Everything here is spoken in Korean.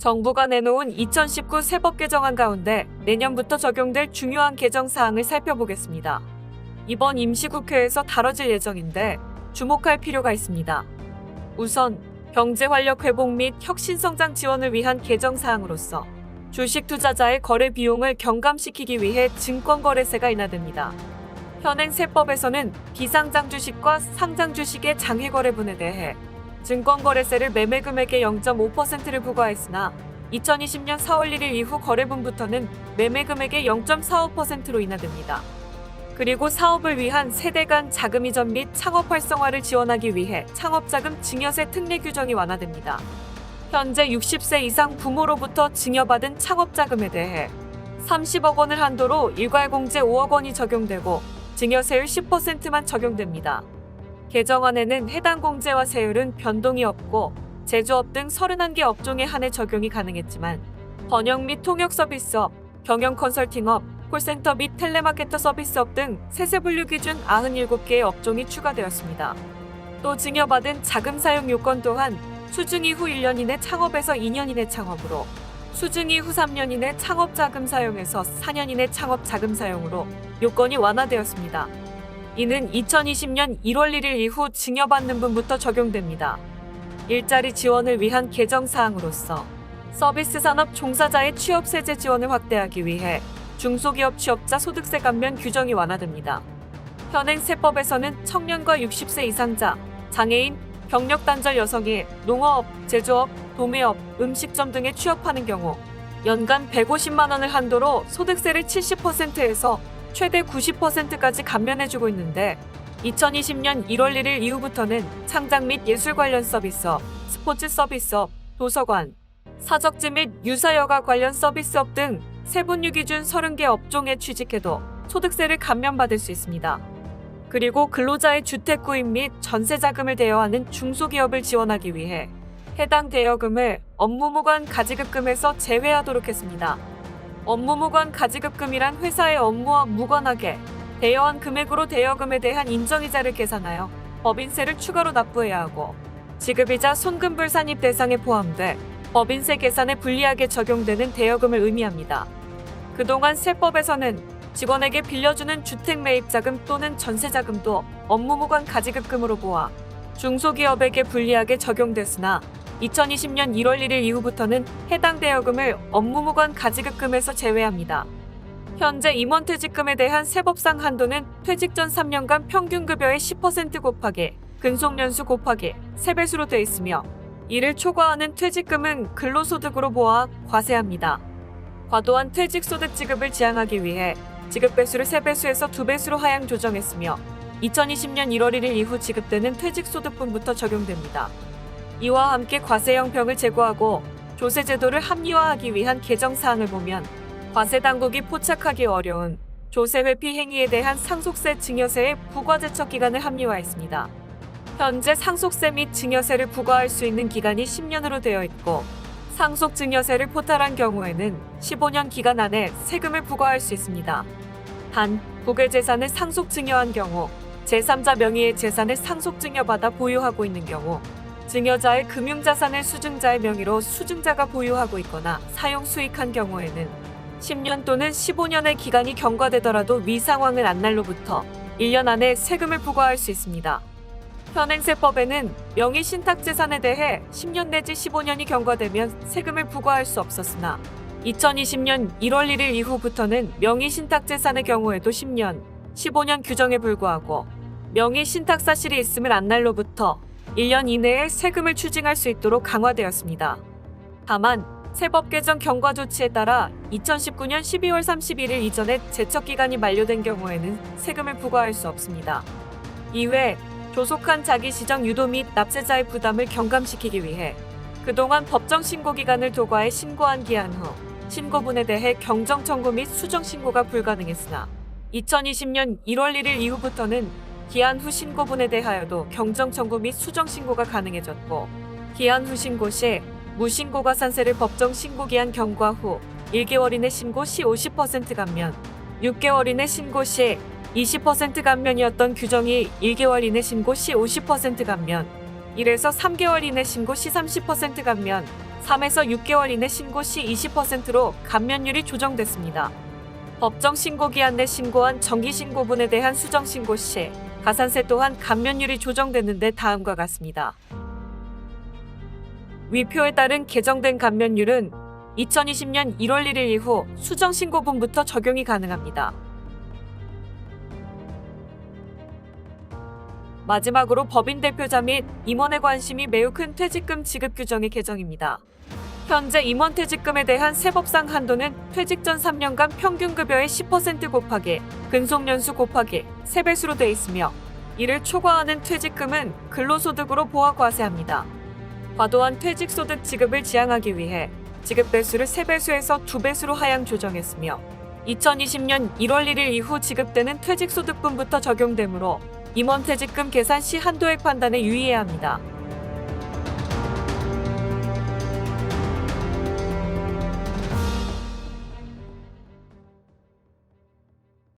정부가 내놓은 2019 세법 개정안 가운데 내년부터 적용될 중요한 개정 사항을 살펴보겠습니다. 이번 임시국회에서 다뤄질 예정인데 주목할 필요가 있습니다. 우선 경제 활력 회복 및 혁신 성장 지원을 위한 개정 사항으로서 주식 투자자의 거래 비용을 경감시키기 위해 증권거래세가 인하됩니다. 현행 세법에서는 비상장 주식과 상장 주식의 장외 거래분에 대해 증권거래세를 매매 금액의 0.5%를 부과했으나 2020년 4월 1일 이후 거래분부터는 매매 금액의 0.45%로 인하됩니다. 그리고 사업을 위한 세대 간 자금 이전 및 창업 활성화를 지원하기 위해 창업자금 증여세 특례 규정이 완화됩니다. 현재 60세 이상 부모로부터 증여받은 창업자금에 대해 30억 원을 한도로 일괄공제 5억 원이 적용되고 증여세율 10%만 적용됩니다. 개정안에는 해당 공제와 세율은 변동이 없고 제조업 등 31개 업종에 한해 적용이 가능했지만 번역 및 통역 서비스업, 경영 컨설팅업, 콜센터 및 텔레마케터 서비스업 등 세세 분류 기준 97개의 업종이 추가되었습니다. 또 증여받은 자금 사용 요건 또한 수증 이후 1년 이내 창업에서 2년 이내 창업으로, 수증 이후 3년 이내 창업 자금 사용에서 4년 이내 창업 자금 사용으로 요건이 완화되었습니다. 이는 2020년 1월 1일 이후 증여받는 분부터 적용됩니다. 일자리 지원을 위한 개정 사항으로서 서비스 산업 종사자의 취업세제 지원을 확대하기 위해 중소기업 취업자 소득세 감면 규정이 완화됩니다. 현행 세법에서는 청년과 60세 이상자, 장애인, 경력 단절 여성이 농어업, 제조업, 도매업, 음식점 등에 취업하는 경우 연간 150만 원을 한도로 소득세를 70%에서 최대 90%까지 감면해주고 있는데 2020년 1월 1일 이후부터는 창작 및 예술 관련 서비스업, 스포츠 서비스업, 도서관, 사적지 및 유사여가 관련 서비스업 등 세분류 기준 30개 업종에 취직해도 소득세를 감면받을 수 있습니다. 그리고 근로자의 주택 구입 및 전세 자금을 대여하는 중소기업을 지원하기 위해 해당 대여금을 업무무관 가지급금에서 제외하도록 했습니다. 업무무관 가지급금이란 회사의 업무와 무관하게 대여한 금액으로 대여금에 대한 인정이자를 계산하여 법인세를 추가로 납부해야 하고 지급이자 손금불산입 대상에 포함돼 법인세 계산에 불리하게 적용되는 대여금을 의미합니다. 그동안 세법에서는 직원에게 빌려주는 주택 매입자금 또는 전세자금도 업무무관 가지급금으로 보아 중소기업에게 불리하게 적용됐으나 2020년 1월 1일 이후부터는 해당 대여금을 업무무관 가지급금에서 제외합니다. 현재 임원퇴직금에 대한 세법상 한도는 퇴직 전 3년간 평균급여의 10% 곱하기 근속연수 곱하기 세배수로 되어 있으며 이를 초과하는 퇴직금은 근로소득으로 보아 과세합니다. 과도한 퇴직소득 지급을 지양하기 위해 지급배수를 3배수에서 2배수로 하향 조정했으며 2020년 1월 1일 이후 지급되는 퇴직소득분부터 적용됩니다. 이와 함께 과세형평을 제고하고 조세제도를 합리화하기 위한 개정사항을 보면 과세당국이 포착하기 어려운 조세회피 행위에 대한 상속세 증여세의 부과제척 기간을 합리화했습니다. 현재 상속세 및 증여세를 부과할 수 있는 기간이 10년으로 되어 있고 상속 증여세를 포탈한 경우에는 15년 기간 안에 세금을 부과할 수 있습니다. 단, 국외 재산을 상속 증여한 경우 제3자 명의의 재산을 상속 증여받아 보유하고 있는 경우 증여자의 금융자산을 수증자의 명의로 수증자가 보유하고 있거나 사용 수익한 경우에는 10년 또는 15년의 기간이 경과되더라도 위 상황을 안 날로부터 1년 안에 세금을 부과할 수 있습니다. 현행 세법에는 명의 신탁재산에 대해 10년 내지 15년이 경과되면 세금을 부과할 수 없었으나 2020년 1월 1일 이후부터는 명의 신탁재산의 경우에도 10년, 15년 규정에 불과하고 명의 신탁 사실이 있음을 안 날로부터 1년 이내에 세금을 추징할 수 있도록 강화되었습니다. 다만 세법 개정 경과 조치에 따라 2019년 12월 31일 이전에 제척기간이 만료된 경우에는 세금을 부과할 수 없습니다. 이외 조속한 자기시정 유도 및 납세자의 부담을 경감시키기 위해 그동안 법정 신고기간을 도과해 신고한 기한 후 신고분에 대해 경정청구 및 수정신고가 불가능했으나 2020년 1월 1일 이후부터는 기한 후 신고분에 대하여도 경정청구 및 수정신고가 가능해졌고 기한 후 신고 시 무신고가산세를 법정 신고기한 경과 후 1개월 이내 신고 시 50% 감면, 6개월 이내 신고 시 20% 감면이었던 규정이 1개월 이내 신고 시 50% 감면, 1에서 3개월 이내 신고 시 30% 감면, 3에서 6개월 이내 신고 시 20%로 감면율이 조정됐습니다. 법정 신고기한 내 신고한 정기신고분에 대한 수정신고 시 가산세 또한 감면율이 조정됐는데 다음과 같습니다. 위표에 따른 개정된 감면율은 2020년 1월 1일 이후 수정신고분부터 적용이 가능합니다. 마지막으로 법인 대표자 및 임원의 관심이 매우 큰 퇴직금 지급 규정의 개정입니다. 현재 임원 퇴직금에 대한 세법상 한도는 퇴직 전 3년간 평균급여의 10% 곱하기 근속연수 곱하기 3배수로 되어 있으며 이를 초과하는 퇴직금은 근로소득으로 보아 과세합니다. 과도한 퇴직소득 지급을 지양하기 위해 지급배수를 3배수에서 2배수로 하향 조정했으며 2020년 1월 1일 이후 지급되는 퇴직소득분부터 적용되므로 임원 퇴직금 계산 시 한도액 판단에 유의해야 합니다.